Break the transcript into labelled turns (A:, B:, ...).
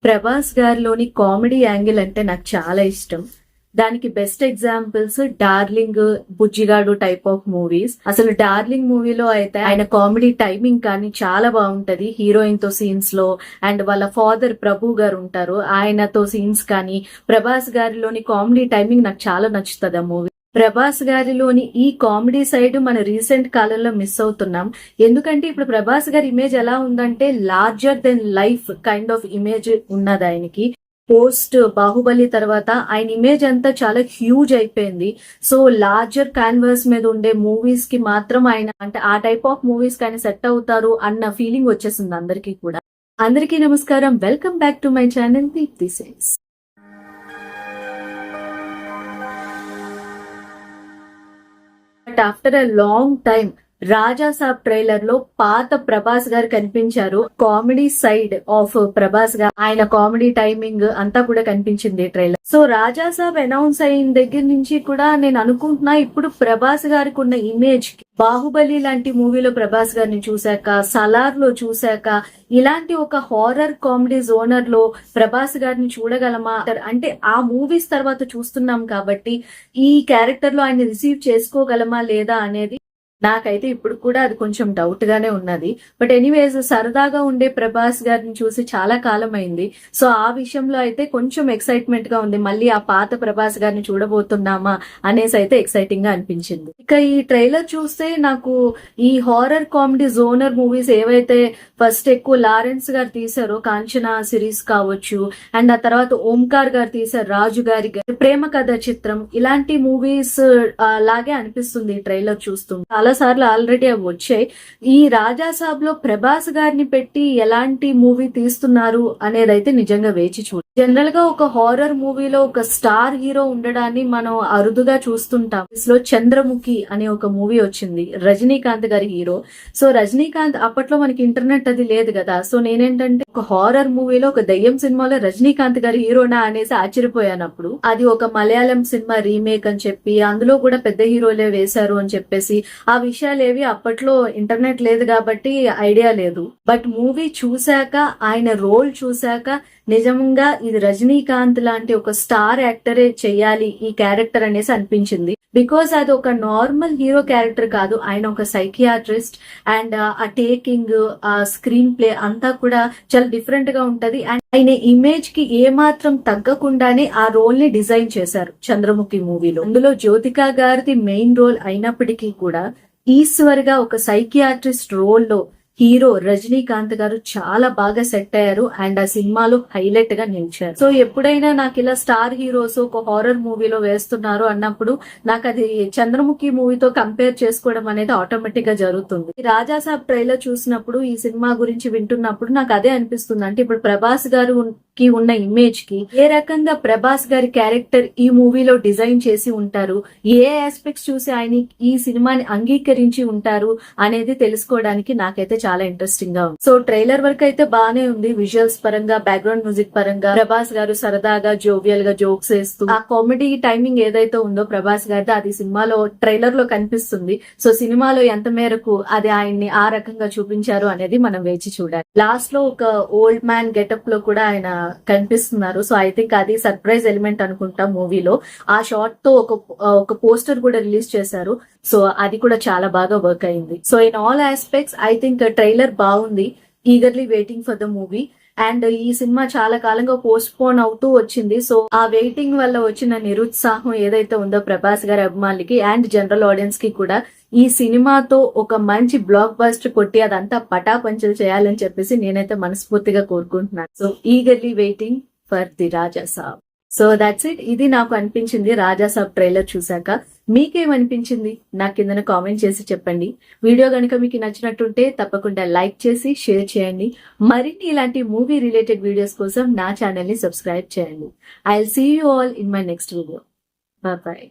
A: Prabhas గారిలోని comedy angle అంటే నాకు చాలా ఇష్టం. దానికి best examples Darling, Bujjigadu type of movies. అసలు డార్లింగ్ మూవీలో అయితే ఆయన కామెడీ టైమింగ్ కానీ చాలా బాగుంటది. హీరోయిన్ తో సీన్స్ లో అండ్ వాళ్ళ ఫాదర్ ప్రభు గారు ఉంటారు, ఆయనతో సీన్స్ కానీ ప్రభాస్ గారిలోని కామెడీ టైమింగ్ నాకు చాలా నచ్చుతుంది ఆ మూవీ. ప్రభాస్ గారిలోని ఈ కామెడీ సైడ్ మన రీసెంట్ కాలంలో మిస్ అవుతున్నాం. ఎందుకంటే ఇప్పుడు ప్రభాస్ గారి ఇమేజ్ ఎలా ఉందంటే larger than life kind of image ఉన్నది ఆయనకి. పోస్ట్ బాహుబలి తర్వాత ఆయన ఇమేజ్ అంతా చాలా హ్యూజ్ అయిపోయింది. సో లార్జర్ క్యాన్వాస్ మీద ఉండే మూవీస్ కి మాత్రం ఆయన అంటే ఆ టైప్ ఆఫ్ మూవీస్ కానీ సెట్ అవుతారు అన్న ఫీలింగ్ వచ్చేసింది అందరికీ కూడా. అందరికీ నమస్కారం, welcome back to my channel Deepti sense. But after a long time Raja Saab trailer లో పాత ప్రభాస్ గారు కనిపించారు. కామెడీ సైడ్ ఆఫ్ ప్రభాస్ గారు, ఆయన కామెడీ టైమింగ్ అంతా కూడా కనిపించింది ట్రైలర్. సో రాజా సాబ్ అనౌన్స్ అయిన దగ్గర నుంచి కూడా నేను అనుకుంటున్నా ఇప్పుడు ప్రభాస్ గారికి ఉన్న ఇమేజ్ కి, బాహుబలి లాంటి మూవీలో ప్రభాస్ గారిని చూశాక, సలార్ లో చూశాక, ఇలాంటి ఒక హారర్ కామెడీ జోనర్ లో ప్రభాస్ గారిని చూడగలమా అంటే ఆ మూవీస్ తర్వాత చూస్తున్నాం కాబట్టి ఈ క్యారెక్టర్ లో ఆయన రిసీవ్ చేసుకోగలమా లేదా అనేది నాకైతే ఇప్పుడు కూడా అది కొంచెం డౌట్ గానే ఉన్నది. బట్ ఎనీవేస్ సరదాగా ఉండే ప్రభాస్ గారిని చూసి చాలా కాలం అయింది. సో ఆ విషయంలో అయితే కొంచెం ఎక్సైట్మెంట్ గా ఉంది. మళ్ళీ ఆ పాత ప్రభాస్ గారిని చూడబోతున్నామా అనేసి అయితే ఎక్సైటింగ్ గా అనిపించింది. ఇక ఈ ట్రైలర్ చూస్తే నాకు ఈ హారర్ కామెడీ జోనర్ మూవీస్ ఏవైతే ఫస్ట్ ఎక్కువ లారెన్స్ గారు తీశారో, కాంచనా సిరీస్ కావచ్చు, అండ్ ఆ తర్వాత ఓంకార్ గారు తీశారు రాజు గారి ప్రేమ కథ చిత్రం, ఇలాంటి మూవీస్ లాగే అనిపిస్తుంది ఈ ట్రైలర్ చూస్తుంటే. చాలా సార్లు ఆల్రెడీ అవి వచ్చాయి. ఈ రాజా సాబ్ లో ప్రభాస్ గారిని పెట్టి ఎలాంటి మూవీ తీస్తున్నారు అనేది అయితే నిజంగా వేచి చూడాలి. జనరల్ గా ఒక హారర్ మూవీలో ఒక స్టార్ హీరో ఉండడాన్ని మనం అరుదుగా చూస్తుంటాం. లో చంద్రముఖి అనే ఒక మూవీ వచ్చింది, రజనీకాంత్ గారి హీరో. సో రజనీకాంత్ అప్పట్లో మనకి ఇంటర్నెట్ అది లేదు కదా. సో నేనేంటంటే ఒక హారర్ మూవీలో ఒక దయ్యం సినిమాలో రజనీకాంత్ గారి హీరోనా అనేసి ఆశ్చర్యపోయానప్పుడు. అది ఒక మలయాళం సినిమా రీమేక్ అని చెప్పి అందులో కూడా పెద్ద హీరోలే వేశారు అని చెప్పేసి ఆ విషయాలు ఏవి అప్పట్లో ఇంటర్నెట్ లేదు కాబట్టి ఐడియా లేదు. బట్ మూవీ చూశాక, ఆయన రోల్ చూశాక నిజంగా ఇది రజనీకాంత్ లాంటి ఒక స్టార్ యాక్టరే చెయ్యాలి ఈ క్యారెక్టర్ అనేసి అనిపించింది. బికాస్ అది ఒక నార్మల్ హీరో క్యారెక్టర్ కాదు, ఆయన ఒక సైకియాట్రిస్ట్ అండ్ ఆ టేకింగ్, ఆ స్క్రీన్ ప్లే అంతా కూడా చాలా డిఫరెంట్ గా ఉంటది. అండ్ ఆయన ఇమేజ్ కి ఏమాత్రం తగ్గకుండానే ఆ రోల్ ని డిజైన్ చేశారు చంద్రముఖి మూవీలో. అందులో జ్యోతికా గారిది మెయిన్ రోల్ అయినప్పటికీ కూడా ఈశ్వర్ గా ఒక సైకియాట్రిస్ట్ రోల్ లో హీరో రజనీకాంత్ గారు చాలా బాగా సెట్ అయ్యారు అండ్ ఆ సినిమాలో హైలైట్ గా నిలిచారు. సో ఎప్పుడైనా నాకు ఇలా స్టార్ హీరోస్ ఒక హారర్ మూవీలో వేస్తున్నారు అన్నప్పుడు నాకు అది చంద్రముఖి మూవీతో కంపేర్ చేసుకోవడం అనేది ఆటోమేటిక్ గా జరుగుతుంది. రాజా సాబ్ ట్రైలర్ చూసినప్పుడు, ఈ సినిమా గురించి వింటున్నప్పుడు నాకు అదే అనిపిస్తుంది. అంటే ఇప్పుడు ప్రభాస్ గారు కి ఉన్న ఇమేజ్ కి ఏ రకంగా ప్రభాస్ గారి క్యారెక్టర్ ఈ మూవీలో డిజైన్ చేసి ఉంటారు, ఏ ఆస్పెక్ట్స్ చూసి ఆయన ఈ సినిమాని అంగీకరించి ఉంటారు అనేది తెలుసుకోవడానికి నాకైతే చాలా ఇంట్రెస్టింగ్ గా ఉంది. సో ట్రైలర్ వరకు అయితే బానే ఉంది. విజువల్స్ పరంగా, బ్యాక్గ్రౌండ్ మ్యూజిక్ పరంగా ప్రభాస్ గారు సరదాగా జోవియల్ గా జోక్స్ వేస్తూ ఆ కామెడీ టైమింగ్ ఏదైతే ఉందో ప్రభాస్ గారిది అది సినిమాలో ట్రైలర్ లో కనిపిస్తుంది. సో సినిమాలో ఎంత మేరకు అది ఆయన్ని ఆ రకంగా చూపించారు అనేది మనం వేచి చూడాలి. లాస్ట్ లో ఒక ఓల్డ్ మ్యాన్ గెటప్ లో కూడా ఆయన కనిపిస్తున్నారు. సో ఐ థింక్ అది సర్ప్రైజ్ ఎలిమెంట్ అనుకుంటా మూవీలో. ఆ షార్ట్ తో ఒక పోస్టర్ కూడా రిలీజ్ చేశారు. సో అది కూడా చాలా బాగా వర్క్ అయింది. So in all aspects I think trailer బాగుంది. Eagerly waiting for the movie. And ఈ సినిమా చాలా కాలంగా పోస్ట్ పోన్ అవుతూ వచ్చింది. సో ఆ వెయిటింగ్ వల్ల వచ్చిన నిరుత్సాహం ఏదైతే ఉందో ప్రభాస్ గారి అభిమానులకి అండ్ జనరల్ ఆడియన్స్ కి కూడా ఈ సినిమాతో ఒక మంచి బ్లాక్ బస్టర్ కొట్టి అదంతా పటాపంచలు చేయాలని చెప్పేసి నేనైతే మనస్ఫూర్తిగా కోరుకుంటున్నాను. So eagerly waiting for the Raja Saab. So that's it. ఇది నాకు అనిపించింది రాజా సాబ్ ట్రైలర్ చూసాక. మీకేమనిపించింది నాకు కిందన కామెంట్ చేసి చెప్పండి. వీడియో కనుక మీకు నచ్చినట్టుంటే తప్పకుండా లైక్ చేసి షేర్ చేయండి. మరిన్ని ఇలాంటి మూవీ రిలేటెడ్ వీడియోస్ కోసం నా ఛానల్ ని సబ్స్క్రైబ్ చేయండి. I will see you all in my next video. Bye.